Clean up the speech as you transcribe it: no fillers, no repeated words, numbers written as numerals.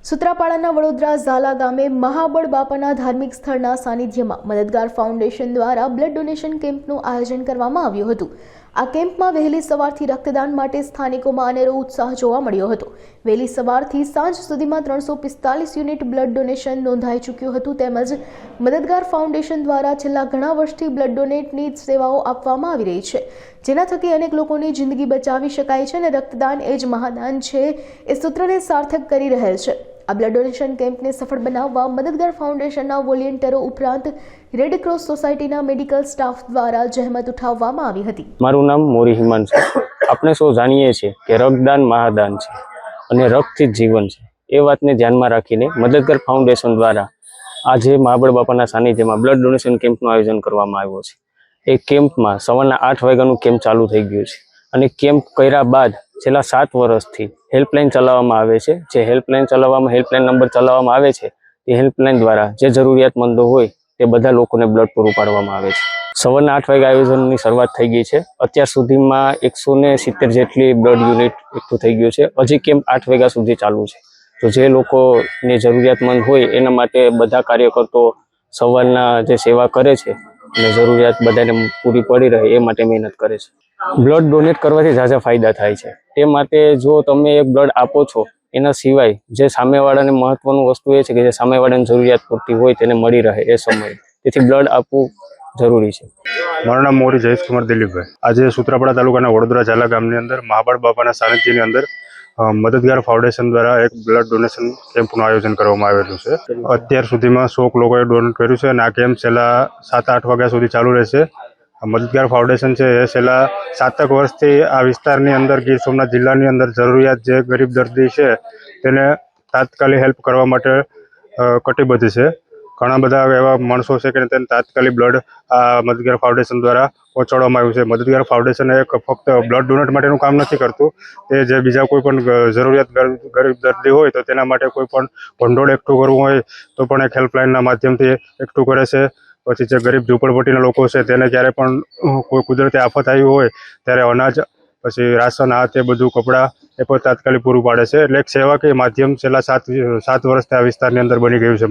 સુત્રાપાડાના વડોદરા ઝાલા ગામે મહાબળ બાપાના ધાર્મિક સ્થળના સાનિધ્યમાં મદદગાર ફાઉન્ડેશન દ્વારા બ્લડ ડોનેશન કેમ્પનું આયોજન કરવામાં આવ્યું હતું। આ કેમ્પમાં વહેલી સવારથી રક્તદાન માટે સ્થાનિકોમાં અનેરો ઉત્સાહ જોવા મળ્યો હતો। વહેલી સવારથી સાંજ સુધીમાં 345 યુનિટ બ્લડ ડોનેશન નોંધાઈ ચૂક્યું હતું તેમજ મદદગાર ફાઉન્ડેશન દ્વારા છેલ્લા ઘણા વર્ષથી બ્લડ ડોનેટની સેવાઓ આપવામાં આવી રહી છે, જેના થકી અનેક લોકોની જિંદગી બચાવી શકાય છે અને રક્તદાન એ જ મહાદાન છે એ સૂત્રને સાર્થક કરી રહેલ છે। આ બ્લડ ડોનેશન કેમ્પને સફળ બનાવવા મદદગાર ફાઉન્ડેશનના વોલેન્ટિયરો ઉપરાંત રેડ ક્રોસ સોસાયટીના મેડિકલ સ્ટાફ દ્વારા જહેમત ઉઠાવવામાં આવી હતી। મારું નામ મોરી હિમાંશુ છે। આપણે સૌ જાણીએ છીએ કે રક્તદાન મહાદાન છે અને રક્તથી જ જીવન છે। એ વાતને ધ્યાનમાં રાખીને મદદગાર ફાઉન્ડેશન દ્વારા આજે મહાબળ બાપાના સાનિધ્યમાં બ્લડ ડોનેશન કેમ્પનું આયોજન કરવામાં આવ્યું છે। એ કેમ્પમાં સવારના 8 વાગ્યાનું કેમ્પ ચાલુ થઈ ગયું છે અને કેમ્પ કર્યા બાદ છેલ્લા 7 વર્ષથી હેલ્પલાઇન ચલાવવામાં આવે છે। જે હેલ્પલાઇન નંબર ચલાવવામાં આવે છે તે હેલ્પલાઇન દ્વારા જે જરૂરિયાતમંદો હોય તે બધા લોકોને બ્લડ પૂરું પાડવામાં આવે છે। સવારના 8 વાગ્યા આયોજનની શરૂઆત થઈ ગઈ છે। અત્યાર સુધીમાં 170 જેટલી બ્લડ યુનિટ એકઠું થઈ ગયું છે। હજી કેમ્પ 8 વાગ્યા સુધી ચાલુ છે। તો જે લોકોને જરૂરિયાતમંદ હોય એના માટે બધા કાર્યકર્તાઓ સવારના જે સેવા કરે છે અને જરૂરિયાત બધાને પૂરી પડી રહે એ માટે મહેનત કરે છે। બ્લડ ડોનેટ કરવાથી ઝાઝા ફાયદા થાય છે। તે માટે જો તમે એક બ્લડ આપો છો એના સિવાય જે સામેવાળાને મહત્વનું વસ્તુ એ છે કે જે સામેવાળાને જરૂરિયાત પડતી હોય તેને મળી રહે એ સમયે, તેથી બ્લડ આપવું જરૂરી છે। મારું નામ મોરી જયેશ કુમાર દિલીપભાઈ। આજે સુત્રાપાડા તાલુકાના વડોદરા ઝાલા ગામની અંદર મહાબળ બાપાના સાનિધ્યની અંદર મદદગાર ફાઉન્ડેશન દ્વારા એક બ્લડ ડોનેશન કેમ્પનું આયોજન કરવામાં આવેલું છે। અત્યાર સુધીમાં 100 લોકોએ ડોનેટ કર્યું છે અને આ કેમ્પ છેલ્લા 7-8 વાગ્યા સુધી ચાલુ રહેશે। મદદગાર ફાઉન્ડેશન છે એ છેલ્લા 7 વર્ષથી આ વિસ્તારની અંદર ગીર સોમનાથ જિલ્લાની અંદર જરૂરિયાત જે ગરીબ દર્દી છે તેને તાત્કાલિક હેલ્પ કરવા માટે કટિબદ્ધ છે। ઘણા બધા એવા માણસો છે કે તેને તાત્કાલિક બ્લડ આ મદદગાર ફાઉન્ડેશન દ્વારા પહોંચાડવામાં આવ્યું છે। મદદગાર ફાઉન્ડેશન એ ફક્ત બ્લડ ડોનેટ માટેનું કામ નથી કરતું, તે જે બીજા કોઈ પણ જરૂરિયાત ગરીબ દર્દી હોય તો તેના માટે કોઈ પણ ભંડોળ એકઠું કરવું હોય તો પણ એક હેલ્પલાઇનના માધ્યમથી એકઠું કરે છે। પછી જે ગરીબ ઝૂંપડપટ્ટીના લોકો છે તેને ક્યારે પણ કોઈ કુદરતી આફત આવી હોય ત્યારે અનાજ, પછી રાશન, આ તે બધું કપડાં એ પણ તાત્કાલિક પૂરું પાડે છે। એટલે એક સેવાકીય માધ્યમ છેલ્લા 7 વર્ષથી આ વિસ્તારની અંદર બની ગયું છે।